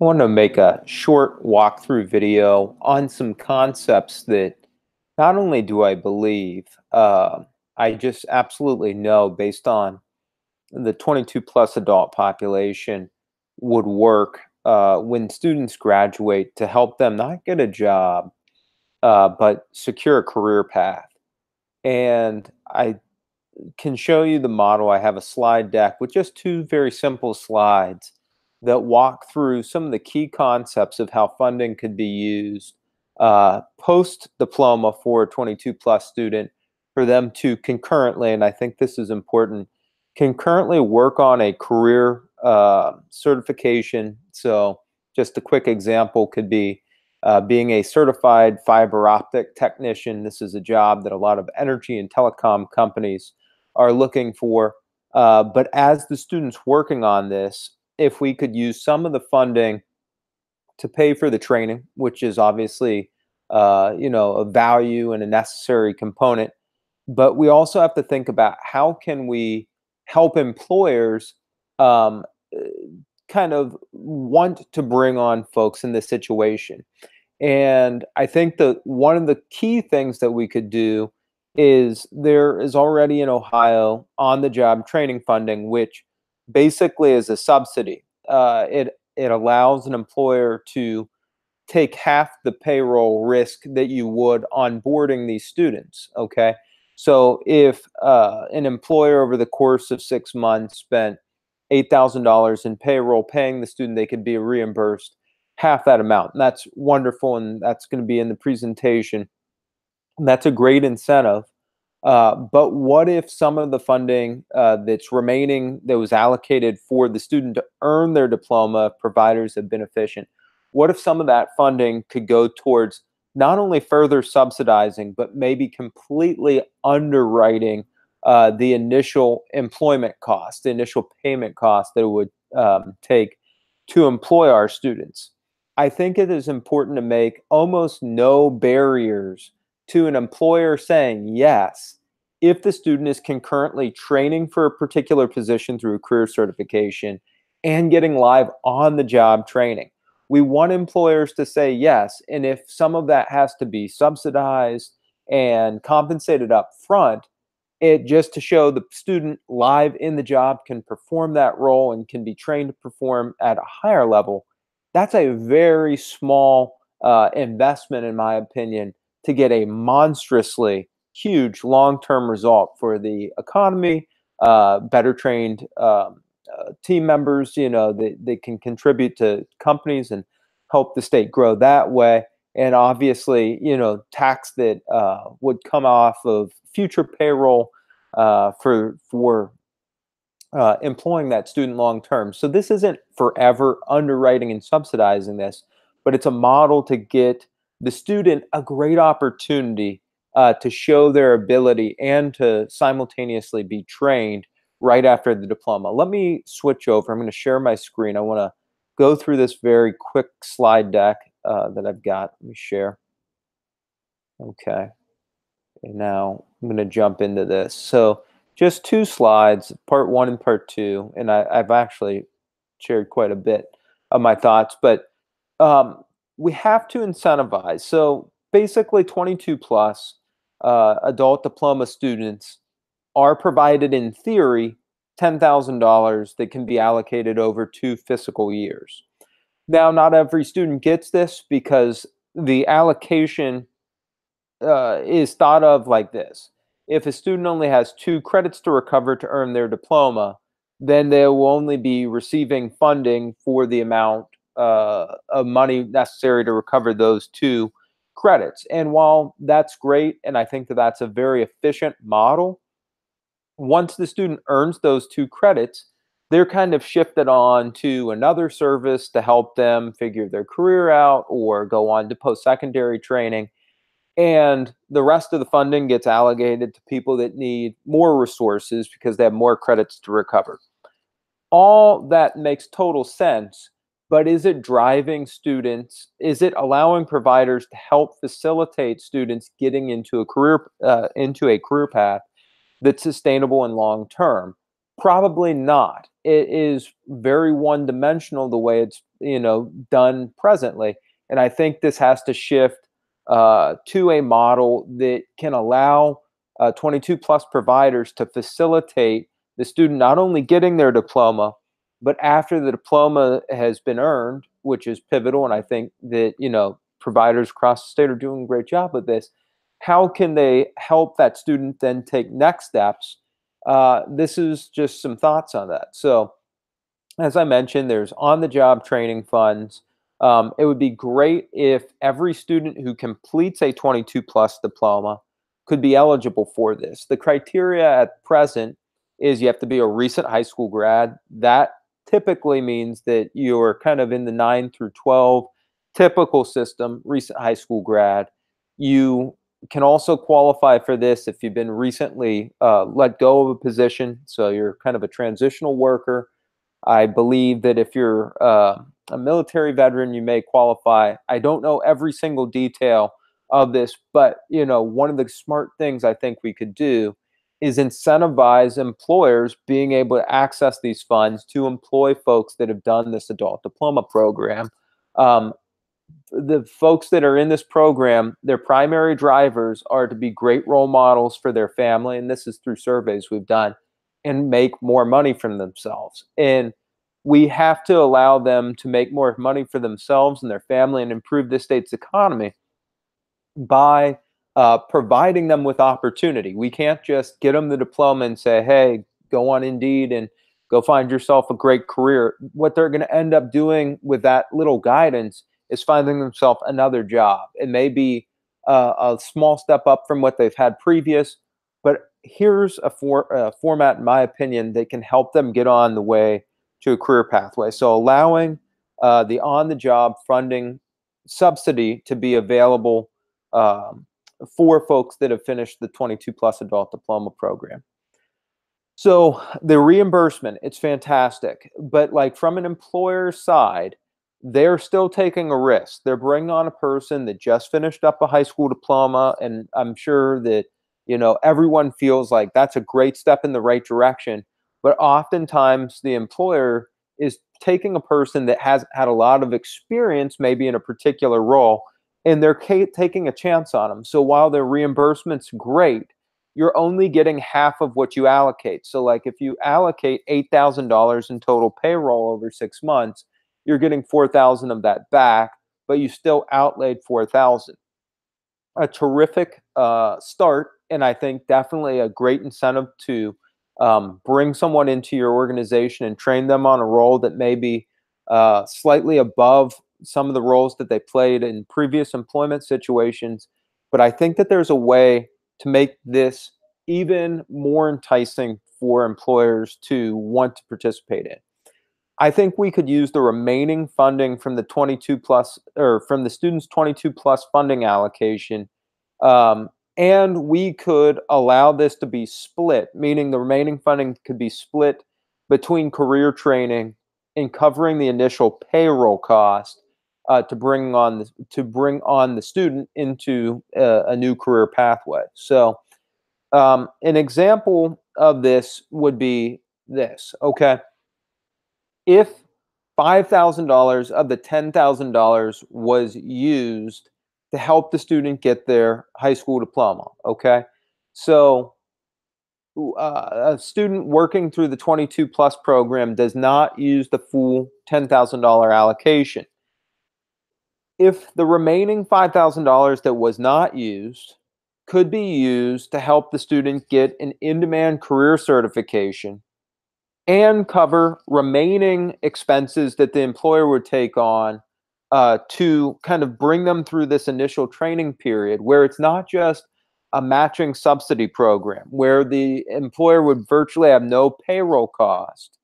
I want to make a short walkthrough video on some concepts that not only do I believe, I just absolutely know based on the 22 plus adult population would work when students graduate to help them not get a job, but secure a career path. And I can show you the model. I have a slide deck with just two very simple slides that walk through some of the key concepts of how funding could be used post-diploma for a 22 plus student for them to concurrently, and I think this is important, concurrently work on a career certification. So just a quick example could be being a certified fiber optic technician. This is a job that a lot of energy and telecom companies are looking for. But as the students working on this, if we could use some of the funding to pay for the training, which is obviously a value and a necessary component, but we also have to think about how can we help employers um, uh, kind of want to bring on folks in this situation. And I think that one of the key things that we could do is there is already in Ohio on the job training funding, which basically is a subsidy. It allows an employer to take half the payroll risk that you would onboarding these students. Okay. So if an employer over the course of 6 months spent $8,000 in payroll paying the student, they could be reimbursed half that amount. And that's wonderful. And that's going to be in the presentation. And that's a great incentive. But what if some of the funding that's remaining that was allocated for the student to earn their diploma, if providers have been efficient, what if some of that funding could go towards not only further subsidizing, but maybe completely underwriting the initial employment cost, the initial payment cost that it would take to employ our students? I think it is important to make almost no barriers to an employer saying yes if the student is concurrently training for a particular position through a career certification and getting live on the job training. We want employers to say yes, and if some of that has to be subsidized and compensated up front, it just to show the student live in the job can perform that role and can be trained to perform at a higher level. That's a very small investment, in my opinion, to get a monstrously huge long-term result for the economy, better trained team members, they can contribute to companies and help the state grow that way. And obviously, tax that would come off of future payroll for employing that student long term. So this isn't forever underwriting and subsidizing this, but it's a model to get the student a great opportunity to show their ability and to simultaneously be trained right after the diploma. Let me switch over. I'm going to share my screen. I want to go through this very quick slide deck that I've got. Let me share. Okay. And now I'm going to jump into this. So just two slides, part one and part two, and I've actually shared quite a bit of my thoughts, but we have to incentivize. So basically 22 plus adult diploma students are provided in theory $10,000 that can be allocated over 2 fiscal years. Now, not every student gets this because the allocation is thought of like this. If a student only has 2 credits to recover to earn their diploma, then they will only be receiving funding for the amount of money necessary to recover those 2 credits. And while that's great, and I think that that's a very efficient model, once the student earns those 2 credits, they're kind of shifted on to another service to help them figure their career out or go on to post-secondary training. And the rest of the funding gets allocated to people that need more resources because they have more credits to recover. All that makes total sense, but is it driving students? Is it allowing providers to help facilitate students getting into a career path that's sustainable and long term? Probably not. It is very one-dimensional the way done presently. And I think this has to shift to a model that can allow 22 plus providers to facilitate the student not only getting their diploma, but after the diploma has been earned, which is pivotal. And I think that, providers across the state are doing a great job with this. How can they help that student then take next steps? This is just some thoughts on that. So, as I mentioned, there's on the job training funds. It would be great if every student who completes a 22 plus diploma could be eligible for this. The criteria at present is you have to be a recent high school grad. That typically means that you're kind of in the 9 through 12 typical system, recent high school grad. You can also qualify for this if you've been recently let go of a position. So you're kind of a transitional worker. I believe that if you're a military veteran, you may qualify. I don't know every single detail of this, but one of the smart things I think we could do is incentivize employers being able to access these funds to employ folks that have done this adult diploma program. Um, the folks that are in this program, their primary drivers are to be great role models for their family, and this is through surveys we've done, and make more money from themselves. And we have to allow them to make more money for themselves and their family and improve the state's economy by providing them with opportunity. We can't just get them the diploma and say, hey, go on Indeed and go find yourself a great career. What they're going to end up doing with that little guidance is finding themselves another job. It may be a small step up from what they've had previous, but here's a format, in my opinion, that can help them get on the way to a career pathway. So allowing the on-the-job funding subsidy to be available um, for folks that have finished the 22 plus adult diploma program. So the reimbursement, it's fantastic, but like from an employer side, they're still taking a risk. They're bringing on a person that just finished up a high school diploma, and I'm sure that everyone feels like that's a great step in the right direction. But oftentimes, the employer is taking a person that has had a lot of experience, maybe in a particular role, and they're taking a chance on them. So while their reimbursement's great, you're only getting half of what you allocate. So like if you allocate $8,000 in total payroll over 6 months, you're getting 4,000 of that back, but you still outlaid 4,000. A terrific start, and I think definitely a great incentive to bring someone into your organization and train them on a role that may be slightly above some of the roles that they played in previous employment situations. But I think that there's a way to make this even more enticing for employers to want to participate in. I think we could use the remaining funding from the 22 plus or from the students' 22 plus funding allocation, and we could allow this to be split, meaning the remaining funding could be split between career training and covering the initial payroll cost to bring on the student into a new career pathway. So, an example of this would be this. Okay, if $5,000 of the $10,000 was used to help the student get their high school diploma. Okay. So a student working through the 22 plus program does not use the full $10,000 allocation. If the remaining $5,000 that was not used could be used to help the student get an in-demand career certification and cover remaining expenses that the employer would take on to kind of bring them through this initial training period, where it's not just a matching subsidy program, where the employer would virtually have no payroll cost,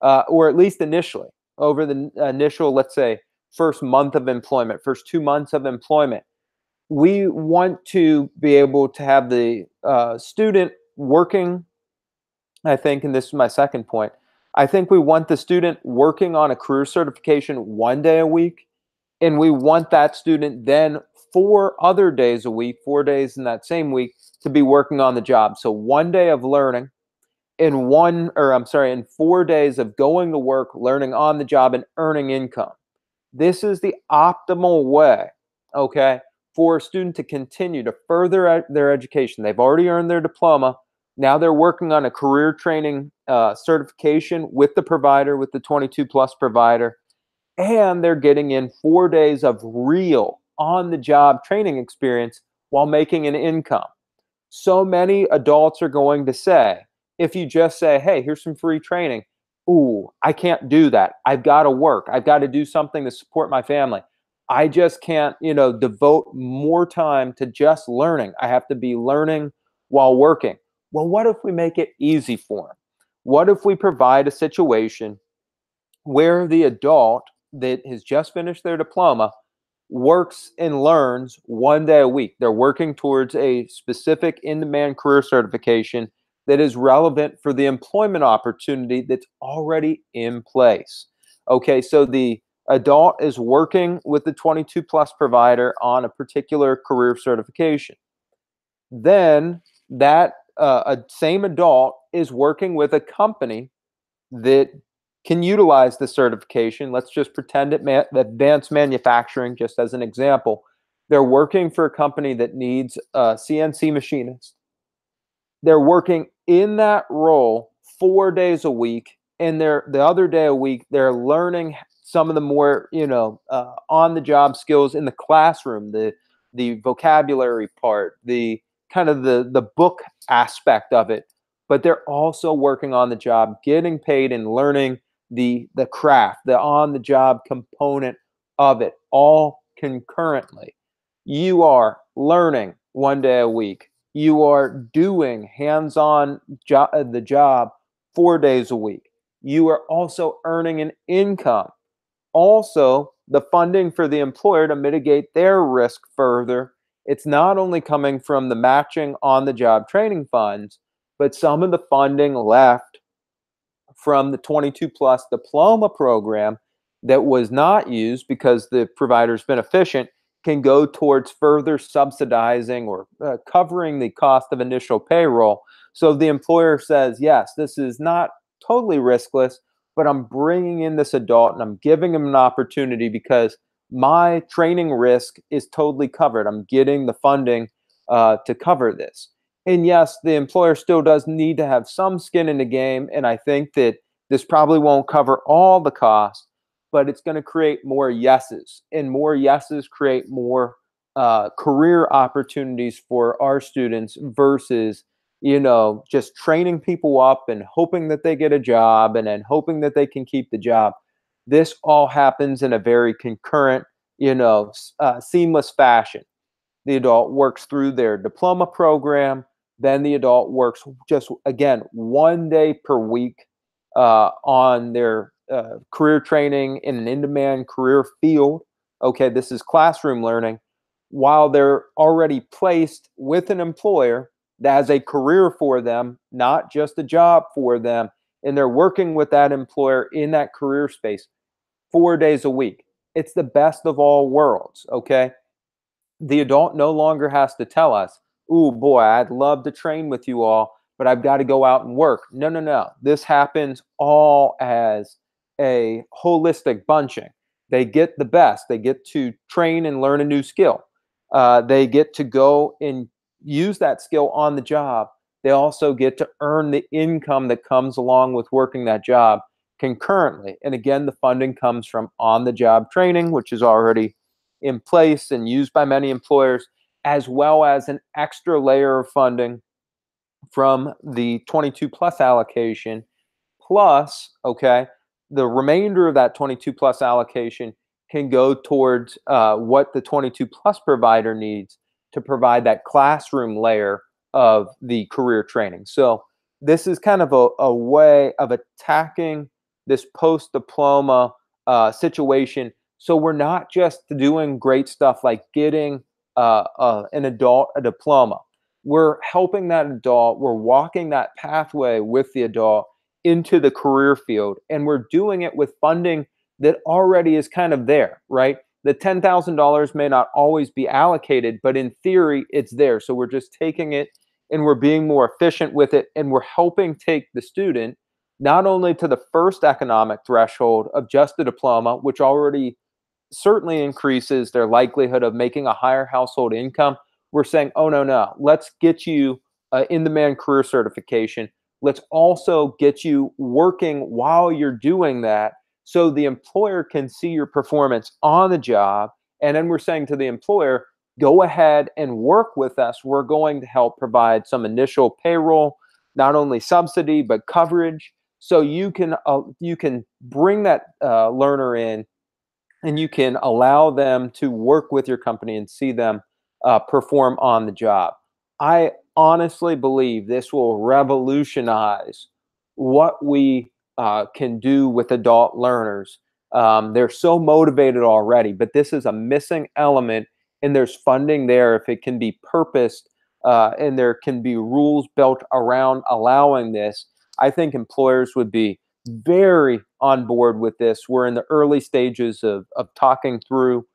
or at least initially, over the initial, let's say, first month of employment, first 2 months of employment. We want to be able to have the student working, I think, and this is my second point, I think we want the student working on a career certification 1 day a week, and we want that student then 4 other days a week, 4 days in that same week, to be working on the job. So 1 day of learning and 4 days of going to work, learning on the job, and earning income. This is the optimal way, okay, for a student to continue to further their education. They've already earned their diploma. Now they're working on a career training certification with the provider, with the 22 plus provider, and they're getting in 4 days of real on the job training experience while making an income. So many adults are going to say, if you just say, hey, here's some free training, ooh, I can't do that. I've got to work. I've got to do something to support my family. I just can't, devote more time to just learning. I have to be learning while working. Well, what if we make it easy for them? What if we provide a situation where the adult that has just finished their diploma works and learns 1 day a week? They're working towards a specific in demand career certification that is relevant for the employment opportunity that's already in place. Okay, so the adult is working with the 22 plus provider on a particular career certification. Then that same adult is working with a company that can utilize the certification. Let's just pretend advanced manufacturing, just as an example. They're working for a company that needs a CNC machinist. They're working in that role 4 days a week, and the other day a week they're learning some of the more on the job skills in the classroom, the vocabulary part, the kind of the book aspect of it. But they're also working on the job, getting paid and learning the craft, the on the job component of it, all concurrently. You are learning 1 day a week. You are doing hands-on the job 4 days a week. You are also earning an income. Also, the funding for the employer to mitigate their risk further. It's not only coming from the matching on the job training funds, but some of the funding left from the 22 plus diploma program that was not used because the provider's been efficient can go towards further subsidizing or covering the cost of initial payroll. So the employer says, yes, this is not totally riskless, but I'm bringing in this adult and I'm giving him an opportunity because my training risk is totally covered. I'm getting the funding to cover this. And yes, the employer still does need to have some skin in the game. And I think that this probably won't cover all the costs, but it's going to create more yeses. And more yeses create more career opportunities for our students versus, just training people up and hoping that they get a job and then hoping that they can keep the job. This all happens in a very concurrent, seamless fashion. The adult works through their diploma program. Then the adult works just, again, 1 day per week on their career training in an in demand career field. Okay, this is classroom learning while they're already placed with an employer that has a career for them, not just a job for them. And they're working with that employer in that career space 4 days a week. It's the best of all worlds. Okay, the adult no longer has to tell us, "Ooh, boy, I'd love to train with you all, but I've got to go out and work." No, no, no. This happens all as a holistic bunching. They get the best. They get to train and learn a new skill. They get to go and use that skill on the job. They also get to earn the income that comes along with working that job concurrently. And again, the funding comes from on the job training, which is already in place and used by many employers, as well as an extra layer of funding from the 22 plus allocation. Plus, okay, the remainder of that 22 plus allocation can go towards what the 22 plus provider needs to provide that classroom layer of the career training. So this is kind of a way of attacking this post diploma situation. So we're not just doing great stuff like getting an adult a diploma. We're helping that adult. We're walking that pathway with the adult into the career field. And we're doing it with funding that already is kind of there, right? The $10,000 may not always be allocated, but in theory, it's there. So we're just taking it and we're being more efficient with it. And we're helping take the student not only to the first economic threshold of just a diploma, which already certainly increases their likelihood of making a higher household income. We're saying, oh, no, no, let's get you in-demand career certification. Let's also get you working while you're doing that so the employer can see your performance on the job. And then we're saying to the employer, go ahead and work with us. We're going to help provide some initial payroll, not only subsidy, but coverage. So you can bring that learner in and you can allow them to work with your company and see them perform on the job. I honestly believe this will revolutionize what we can do with adult learners. They're so motivated already, but this is a missing element, and there's funding there if it can be purposed and there can be rules built around allowing this. I think employers would be very on board with this. We're in the early stages of talking through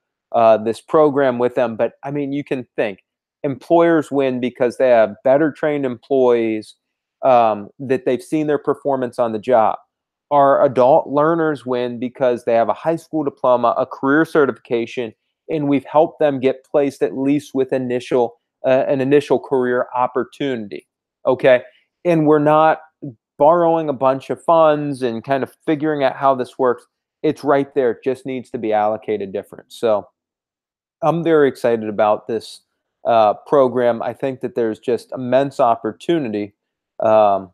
this program with them. But I mean, you can think employers win because they have better trained employees that they've seen their performance on the job. Our adult learners win because they have a high school diploma, a career certification, and we've helped them get placed at least with an initial career opportunity. Okay. And we're not borrowing a bunch of funds and kind of figuring out how this works. It's right there. It just needs to be allocated different. So I'm very excited about this program. I think that there's just immense opportunity. Um,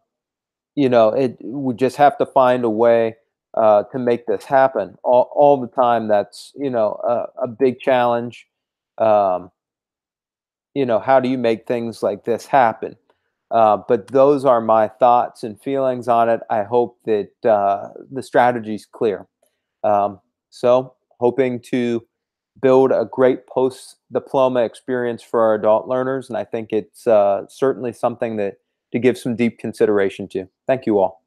we just have to find a way to make this happen all the time. That's, a big challenge. Um, how do you make things like this happen? But those are my thoughts and feelings on it. I hope that the strategy's clear. So, hoping to build a great post-diploma experience for our adult learners, and I think it's certainly something that to give some deep consideration to. Thank you all.